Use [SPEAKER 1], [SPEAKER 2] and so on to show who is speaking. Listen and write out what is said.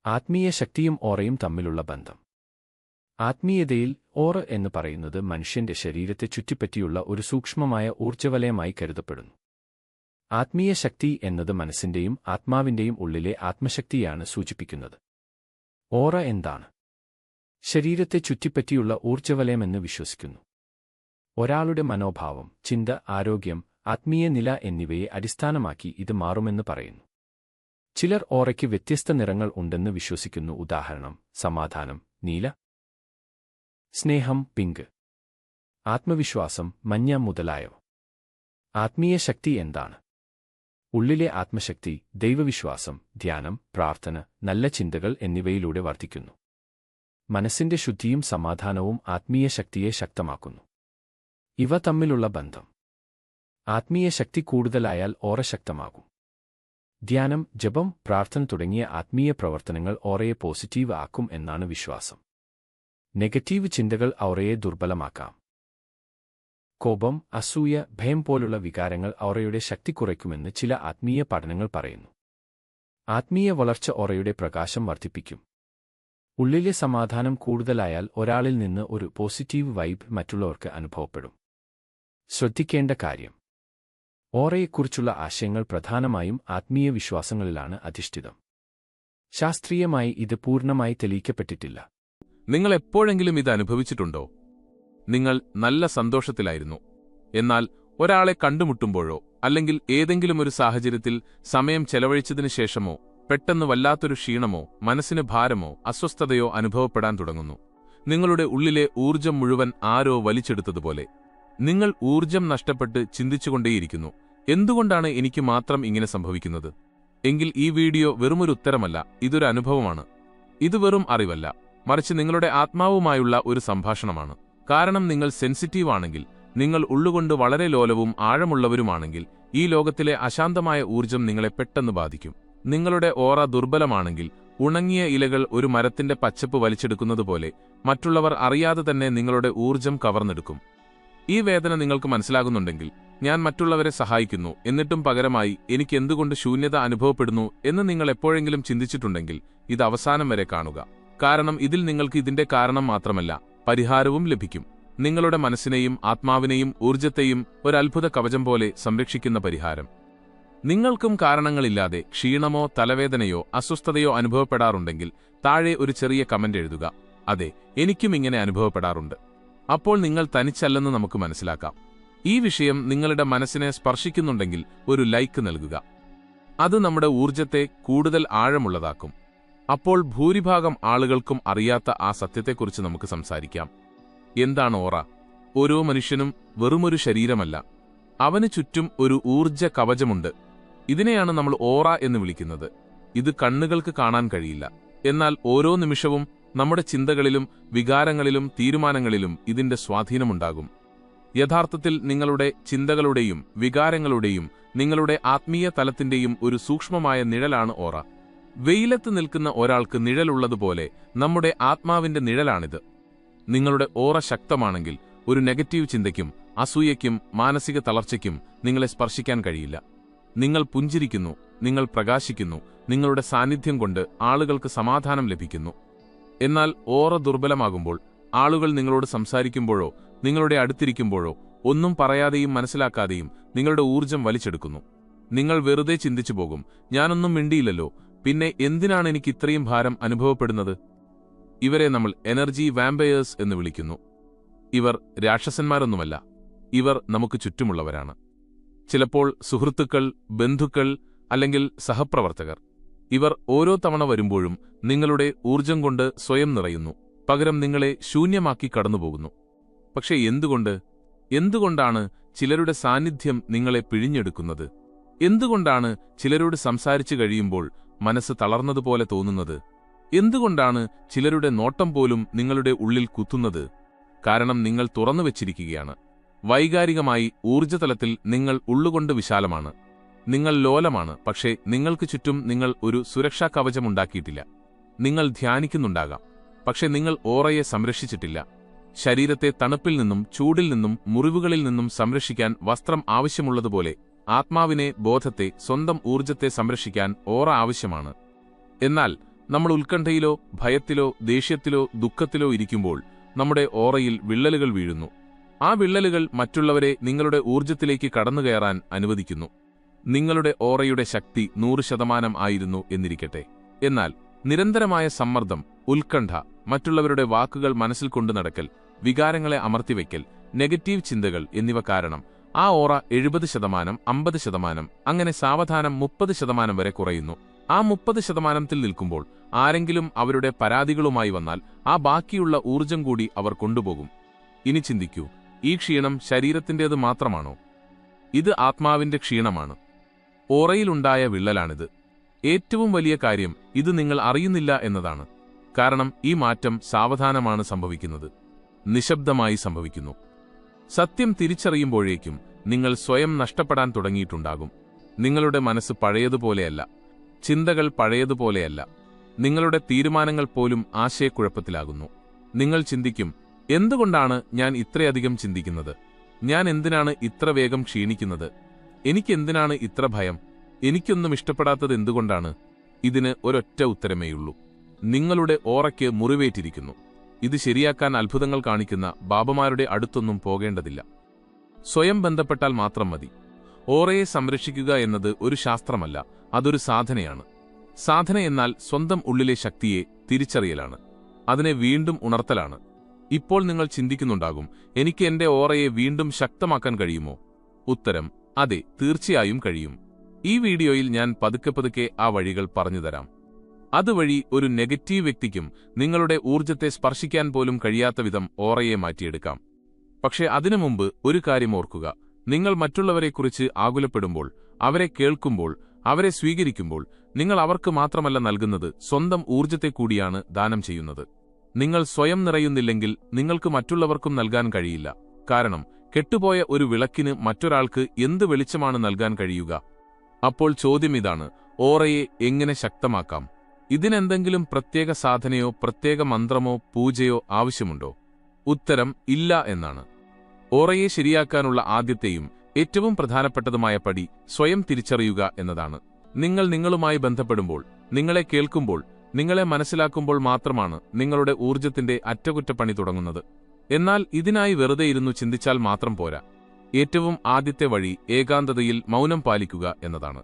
[SPEAKER 1] ആത്മീയ ശക്തിയും ഓറയും തമ്മിലുള്ള ബന്ധം. ആത്മീയതയിൽ ഓറ എന്ന് പറയുന്നത് മനുഷ്യന്റെ ശരീരത്തെ ചുറ്റിപ്പറ്റിയുള്ള ഒരു സൂക്ഷ്മമായ ഊർജ്ജവലയമായി കരുതപ്പെടുന്നു. ആത്മീയ ശക്തി എന്നത് മനസ്സിന്റെയും ആത്മാവിന്റെയും ഉള്ളിലെ ആത്മശക്തിയാണ് സൂചിപ്പിക്കുന്നത്. ഓറ എന്താണ്? ശരീരത്തെ ചുറ്റിപ്പറ്റിയുള്ള ഊർജ്ജവലയമെന്ന് വിശ്വസിക്കുന്നു. ഒരാളുടെ മനോഭാവം, ചിന്ത, ആരോഗ്യം, ആത്മീയ നില എന്നിവയെ അടിസ്ഥാനമാക്കി ഇത് മാറുമെന്ന് പറയുന്നു. ചിലർ ഓറയ്ക്ക് വ്യത്യസ്ത നിറങ്ങൾ ഉണ്ടെന്ന് വിശ്വസിക്കുന്നു. ഉദാഹരണം: സമാധാനം നീല, സ്നേഹം പിങ്ക്, ആത്മവിശ്വാസം മഞ്ഞ മുതലായവ. ആത്മീയ ശക്തി എന്താണ്? ഉള്ളിലെ ആത്മശക്തി ദൈവവിശ്വാസം, ധ്യാനം, പ്രാർത്ഥന, നല്ല ചിന്തകൾ എന്നിവയിലൂടെ വർദ്ധിക്കുന്നു. മനസ്സിന്റെ ശുദ്ധിയും സമാധാനവും ആത്മീയ ശക്തിയെ ശക്തമാക്കുന്നു. ഇവ തമ്മിലുള്ള ബന്ധം. ആത്മീയ ശക്തി കൂടുതലായാൽ ഓറ ശക്തമാകും. ധ്യാനം, ജപം, പ്രാർത്ഥന തുടങ്ങിയ ആത്മീയ പ്രവർത്തനങ്ങൾ ഓറയെ പോസിറ്റീവ് ആക്കും എന്നാണ് വിശ്വാസം. നെഗറ്റീവ് ചിന്തകൾ ഓറയെ ദുർബലമാക്കാം. കോപം, അസൂയ, ഭയം പോലുള്ള വികാരങ്ങൾ ഓറയുടെ ശക്തി കുറയ്ക്കുമെന്ന് ചില ആത്മീയ പഠനങ്ങൾ പറയുന്നു. ആത്മീയ വളർച്ച ഓറയുടെ പ്രകാശം വർദ്ധിപ്പിക്കും. ഉള്ളിലെ സമാധാനം കൂടുതലായാൽ ഒരാളിൽ നിന്ന് ഒരു പോസിറ്റീവ് വൈബ് മറ്റുള്ളവർക്ക് അനുഭവപ്പെടും. ശ്രദ്ധിക്കേണ്ട കാര്യം: ഓറയെക്കുറിച്ചുള്ള ആശയങ്ങൾ പ്രധാനമായും ആത്മീയ വിശ്വാസങ്ങളിലാണ് അധിഷ്ഠിതം. ശാസ്ത്രീയമായി ഇത് പൂർണ്ണമായി തെളിയിക്കപ്പെട്ടിട്ടില്ല.
[SPEAKER 2] നിങ്ങൾ എപ്പോഴെങ്കിലും ഇത് അനുഭവിച്ചിട്ടുണ്ടോ? നിങ്ങൾ നല്ല സന്തോഷത്തിലായിരുന്നു. എന്നാൽ ഒരാളെ കണ്ടുമുട്ടുമ്പോഴോ അല്ലെങ്കിൽ ഏതെങ്കിലും ഒരു സാഹചര്യത്തിൽ സമയം ചെലവഴിച്ചതിനു ശേഷമോ പെട്ടെന്ന് വല്ലാത്തൊരു ക്ഷീണമോ മനസ്സിന് ഭാരമോ അസ്വസ്ഥതയോ അനുഭവപ്പെടാൻ തുടങ്ങുന്നു. നിങ്ങളുടെ ഉള്ളിലെ ഊർജ്ജം മുഴുവൻ ആരോ വലിച്ചെടുത്തതുപോലെ. നിങ്ങൾ ഊർജ്ജം നഷ്ടപ്പെട്ട് ചിന്തിച്ചുകൊണ്ടേയിരിക്കുന്നു, എന്തുകൊണ്ടാണ് എനിക്ക് മാത്രം ഇങ്ങനെ സംഭവിക്കുന്നത്? എങ്കിൽ ഈ വീഡിയോ വെറുമൊരു ഉത്തരമല്ല, ഇതൊരു അനുഭവമാണ്. ഇത് വെറും അറിവല്ല, മറിച്ച് നിങ്ങളുടെ ആത്മാവുമായുള്ള ഒരു സംഭാഷണമാണ്. കാരണം നിങ്ങൾ സെൻസിറ്റീവ് ആണെങ്കിൽ, നിങ്ങൾ ഉള്ളുകൊണ്ട് വളരെ ലോലവും ആഴമുള്ളവരുമാണെങ്കിൽ, ഈ ലോകത്തിലെ അശാന്തമായ ഊർജ്ജം നിങ്ങളെ പെട്ടെന്ന് ബാധിക്കും. നിങ്ങളുടെ ഓറ ദുർബലമാണെങ്കിൽ, ഉണങ്ങിയ ഇലകൾ ഒരു മരത്തിന്റെ പച്ചപ്പ് വലിച്ചെടുക്കുന്നതുപോലെ മറ്റുള്ളവർ അറിയാതെ തന്നെ നിങ്ങളുടെ ഊർജ്ജം കവർന്നെടുക്കും. ഈ വേദന നിങ്ങൾക്ക് മനസ്സിലാകുന്നുണ്ടെങ്കിൽ, ഞാൻ മറ്റുള്ളവരെ സഹായിക്കുന്നു, എന്നിട്ടും പകരമായി എനിക്ക് എന്തുകൊണ്ട് ശൂന്യത അനുഭവപ്പെടുന്നു എന്ന് നിങ്ങൾ എപ്പോഴെങ്കിലും ചിന്തിച്ചിട്ടുണ്ടെങ്കിൽ ഇത് അവസാനം വരെ കാണുക. കാരണം ഇതിൽ നിങ്ങൾക്ക് ഇതിന്റെ കാരണം മാത്രമല്ല, പരിഹാരവും ലഭിക്കും. നിങ്ങളുടെ മനസ്സിനെയും ആത്മാവിനെയും ഊർജ്ജത്തെയും ഒരത്ഭുത കവചം പോലെ സംരക്ഷിക്കുന്ന പരിഹാരം. നിങ്ങൾക്കും കാരണങ്ങളില്ലാതെ ക്ഷീണമോ തലവേദനയോ അസ്വസ്ഥതയോ അനുഭവപ്പെടാറുണ്ടെങ്കിൽ താഴെ ഒരു ചെറിയ കമന്റ് എഴുതുക: അതെ, എനിക്കും ഇങ്ങനെ അനുഭവപ്പെടാറുണ്ട്. അപ്പോൾ നിങ്ങൾ തനിച്ചല്ലെന്ന് നമുക്ക് മനസ്സിലാക്കാം. ഈ വിഷയം നിങ്ങളുടെ മനസ്സിനെ സ്പർശിക്കുന്നുണ്ടെങ്കിൽ ഒരു ലൈക്ക് നൽകുക. അത് നമ്മുടെ ഊർജ്ജത്തെ കൂടുതൽ ആഴമുള്ളതാക്കും. അപ്പോൾ ഭൂരിഭാഗം ആളുകൾക്കും അറിയാത്ത ആ സത്യത്തെക്കുറിച്ച് നമുക്ക് സംസാരിക്കാം. എന്താണ് ഓറ? ഓരോ മനുഷ്യനും വെറുമൊരു ശരീരമല്ല, അവന് ചുറ്റും ഒരു ഊർജ്ജ കവചമുണ്ട്. ഇതിനെയാണ് നമ്മൾ ഓറ എന്ന് വിളിക്കുന്നത്. ഇത് കണ്ണുകൾക്ക് കാണാൻ കഴിയില്ല, എന്നാൽ ഓരോ നിമിഷവും നമ്മുടെ ചിന്തകളിലും വികാരങ്ങളിലും തീരുമാനങ്ങളിലും ഇതിന്റെ സ്വാധീനമുണ്ടാകും. യഥാർത്ഥത്തിൽ നിങ്ങളുടെ ചിന്തകളുടെയും വികാരങ്ങളുടെയും നിങ്ങളുടെ ആത്മീയ തലത്തിന്റെയും ഒരു സൂക്ഷ്മമായ നിഴലാണ് ഓറ. വെയിലത്ത് നിൽക്കുന്ന ഒരാൾക്ക് നിഴലുള്ളതുപോലെ നമ്മുടെ ആത്മാവിന്റെ നിഴലാണിത്. നിങ്ങളുടെ ഓറ ശക്തമാണെങ്കിൽ ഒരു നെഗറ്റീവ് ചിന്തയ്ക്കും അസൂയയ്ക്കും മാനസിക തളർച്ചയ്ക്കും നിങ്ങളെ സ്പർശിക്കാൻ കഴിയില്ല. നിങ്ങൾ പുഞ്ചിരിക്കുന്നു, നിങ്ങൾ പ്രകാശിക്കുന്നു, നിങ്ങളുടെ സാന്നിധ്യം കൊണ്ട് ആളുകൾക്ക് സമാധാനം ലഭിക്കുന്നു. എന്നാൽ ഓറ ദുർബലമാകുമ്പോൾ, ആളുകൾ നിങ്ങളോട് സംസാരിക്കുമ്പോഴോ നിങ്ങളുടെ അടുത്തിരിക്കുമ്പോഴോ ഒന്നും പറയാതെയും മനസ്സിലാക്കാതെയും നിങ്ങളുടെ ഊർജ്ജം വലിച്ചെടുക്കുന്നു. നിങ്ങൾ വെറുതെ ചിന്തിച്ചു പോകും, ഞാനൊന്നും മിണ്ടിയില്ലല്ലോ, പിന്നെ എന്തിനാണ് എനിക്ക് ഇത്രയും ഭാരം അനുഭവപ്പെടുന്നത്? ഇവരെ നമ്മൾ എനർജി വാമ്പയേഴ്സ് എന്ന് വിളിക്കുന്നു. ഇവർ രാക്ഷസന്മാരൊന്നുമല്ല, ഇവർ നമുക്ക് ചുറ്റുമുള്ളവരാണ്. ചിലപ്പോൾ സുഹൃത്തുക്കൾ, ബന്ധുക്കൾ അല്ലെങ്കിൽ സഹപ്രവർത്തകർ. ഇവർ ഓരോ തവണ വരുമ്പോഴും നിങ്ങളുടെ ഊർജ്ജം കൊണ്ട് സ്വയം നിറയുന്നു, പകരം നിങ്ങളെ ശൂന്യമാക്കി കടന്നുപോകുന്നു. പക്ഷേ എന്തുകൊണ്ടാണ് ചിലരുടെ സാന്നിധ്യം നിങ്ങളെ പിഴിഞ്ഞെടുക്കുന്നത്? എന്തുകൊണ്ടാണ് ചിലരോട് സംസാരിച്ചു കഴിയുമ്പോൾ മനസ്സ് തളർന്നതുപോലെ തോന്നുന്നത്? എന്തുകൊണ്ടാണ് ചിലരുടെ നോട്ടം പോലും നിങ്ങളുടെ ഉള്ളിൽ കുത്തുന്നത്? കാരണം നിങ്ങൾ തുറന്നുവച്ചിരിക്കുകയാണ്. വൈകാരികമായി ഊർജ്ജതലത്തിൽ നിങ്ങൾ ഉള്ളുകൊണ്ട് വിശാലമാണ്. നിങ്ങൾ ലോലമാണ്, പക്ഷേ നിങ്ങൾക്ക് ചുറ്റും നിങ്ങൾ ഒരു സുരക്ഷാ കവചമുണ്ടാക്കിയിട്ടില്ല. നിങ്ങൾ ധ്യാനിക്കുന്നുണ്ടാകാം, പക്ഷെ നിങ്ങൾ ഓറയെ സംരക്ഷിച്ചിട്ടില്ല. ശരീരത്തെ തണുപ്പിൽ നിന്നും ചൂടിൽ നിന്നും മുറിവുകളിൽ നിന്നും സംരക്ഷിക്കാൻ വസ്ത്രം ആവശ്യമുള്ളതുപോലെ ആത്മാവിനെ, ബോധത്തെ, സ്വന്തം ഊർജ്ജത്തെ സംരക്ഷിക്കാൻ ഓറ ആവശ്യമാണ്. എന്നാൽ നമ്മൾ ഉത്കണ്ഠയിലോ ഭയത്തിലോ ദേഷ്യത്തിലോ ദുഃഖത്തിലോ ഇരിക്കുമ്പോൾ നമ്മുടെ ഓറയിൽ വിള്ളലുകൾ വീഴുന്നു. ആ വിള്ളലുകൾ മറ്റുള്ളവരെ നിങ്ങളുടെ ഊർജ്ജത്തിലേക്ക് കടന്നുകയറാൻ അനുവദിക്കുന്നു. നിങ്ങളുടെ ഓറയുടെ ശക്തി 100% ആയിരുന്നു എന്നിരിക്കട്ടെ. എന്നാൽ നിരന്തരമായ സമ്മർദ്ദം, ഉത്കണ്ഠ, മറ്റുള്ളവരുടെ വാക്കുകൾ മനസ്സിൽ കൊണ്ടു നടക്കൽ, വികാരങ്ങളെ അമർത്തിവെക്കൽ, നെഗറ്റീവ് ചിന്തകൾ എന്നിവ കാരണം ആ ഓറ 70%, 50%, അങ്ങനെ സാവധാനം 30% വരെ കുറയുന്നു. ആ 30%-ത്തിൽ നിൽക്കുമ്പോൾ ആരെങ്കിലും അവരുടെ പരാതികളുമായി വന്നാൽ ആ ബാക്കിയുള്ള ഊർജ്ജം കൂടി അവർ കൊണ്ടുപോകും. ഇനി ചിന്തിക്കൂ, ഈ ക്ഷീണം ശരീരത്തിൻ്റേത് മാത്രമാണോ? ഇത് ആത്മാവിന്റെ ക്ഷീണമാണ്. ഓറയിലുണ്ടായ വിള്ളലാണിത്. ഏറ്റവും വലിയ കാര്യം ഇത് നിങ്ങൾ അറിയുന്നില്ല എന്നതാണ്. കാരണം ഈ മാറ്റം സാവധാനമാണ് സംഭവിക്കുന്നത്, നിശബ്ദമായി സംഭവിക്കുന്നു. സത്യം തിരിച്ചറിയുമ്പോഴേക്കും നിങ്ങൾ സ്വയം നഷ്ടപ്പെടാൻ തുടങ്ങിയിട്ടുണ്ടാകും. നിങ്ങളുടെ മനസ്സ് പഴയതുപോലെയല്ല, ചിന്തകൾ പഴയതുപോലെയല്ല, നിങ്ങളുടെ തീരുമാനങ്ങൾ പോലും ആശയക്കുഴപ്പത്തിലാകുന്നു. നിങ്ങൾ ചിന്തിക്കും, എന്തുകൊണ്ടാണ് ഞാൻ ഇത്രയധികം ചിന്തിക്കുന്നത്? ഞാൻ എന്തിനാണ് ഇത്ര വേഗം ക്ഷീണിക്കുന്നത്? എനിക്കെന്തിനാണ് ഇത്ര ഭയം? എനിക്കൊന്നും ഇഷ്ടപ്പെടാത്തത് എന്തുകൊണ്ടാണ്? ഇതിന് ഒരൊറ്റ ഉത്തരമേയുള്ളൂ: നിങ്ങളുടെ ഓറയ്ക്ക് മുറിവേറ്റിരിക്കുന്നു. ഇത് ശരിയാക്കാൻ അത്ഭുതങ്ങൾ കാണിക്കുന്ന ബാബമാരുടെ അടുത്തൊന്നും പോകേണ്ടതില്ല. സ്വയം ബന്ധപ്പെട്ടാൽ മാത്രം മതി. ഓറയെ സംരക്ഷിക്കുക എന്നത് ഒരു ശാസ്ത്രമല്ല, അതൊരു സാധനയാണ്. സാധന എന്നാൽ സ്വന്തം ഉള്ളിലെ ശക്തിയെ തിരിച്ചറിയലാണ്, അതിനെ വീണ്ടും ഉണർത്തലാണ്. ഇപ്പോൾ നിങ്ങൾ ചിന്തിക്കുന്നുണ്ടാകും, എനിക്ക് എന്റെ ഓറയെ വീണ്ടും ശക്തമാക്കാൻ കഴിയുമോ? ഉത്തരം: അതെ, തീർച്ചയായും കഴിയും. ഈ വീഡിയോയിൽ ഞാൻ പതുക്കെ ആ വഴികൾ പറഞ്ഞുതരാം. അതുവഴി ഒരു നെഗറ്റീവ് വ്യക്തിക്കും നിങ്ങളുടെ ഊർജ്ജത്തെ സ്പർശിക്കാൻ പോലും കഴിയാത്ത വിധം ഓറയെ മാറ്റിയെടുക്കാം. പക്ഷേ അതിനു മുമ്പ് ഒരു കാര്യം ഓർക്കുക: നിങ്ങൾ മറ്റുള്ളവരെക്കുറിച്ച് ആകുലപ്പെടുമ്പോൾ, അവരെ കേൾക്കുമ്പോൾ, അവരെ സ്വീകരിക്കുമ്പോൾ, നിങ്ങൾ അവർക്ക് മാത്രമല്ല നൽകുന്നത്, സ്വന്തം ഊർജ്ജത്തെ കൂടിയാണ് ദാനം ചെയ്യുന്നത്. നിങ്ങൾ സ്വയം നിറയുന്നില്ലെങ്കിൽ നിങ്ങൾക്ക് മറ്റുള്ളവർക്കും നൽകാൻ കഴിയില്ല. കാരണം കെട്ടുപോയ ഒരു വിളക്കിന് മറ്റൊരാൾക്ക് എന്ത് വെളിച്ചമാണ് നൽകാൻ കഴിയുക? അപ്പോൾ ചോദ്യം ഇതാണ്: ഓറയെ എങ്ങനെ ശക്തമാക്കാം? ഇതിനെന്തെങ്കിലും പ്രത്യേക സാധനയോ പ്രത്യേക മന്ത്രമോ പൂജയോ ആവശ്യമുണ്ടോ? ഉത്തരം: ഇല്ല എന്നാണ്. ഓറയെ ശരിയാക്കാനുള്ള ആദ്യത്തെയും ഏറ്റവും പ്രധാനപ്പെട്ടതുമായ പടി സ്വയം തിരിച്ചറിയുക എന്നതാണ്. നിങ്ങൾ നിങ്ങളുമായി ബന്ധപ്പെടുമ്പോൾ, നിങ്ങളെ കേൾക്കുമ്പോൾ, നിങ്ങളെ മനസ്സിലാക്കുമ്പോൾ മാത്രമാണ് നിങ്ങളുടെ ഊർജ്ജത്തിന്റെ അറ്റകുറ്റപ്പണി തുടങ്ങുന്നത്. എന്നാൽ ഇതിനായി വെറുതെ ഇരുന്നു ചിന്തിച്ചാൽ മാത്രം പോരാ. ഏറ്റവും ആദ്യത്തെ വഴി ഏകാന്തതയിൽ മൗനം പാലിക്കുക എന്നതാണ്.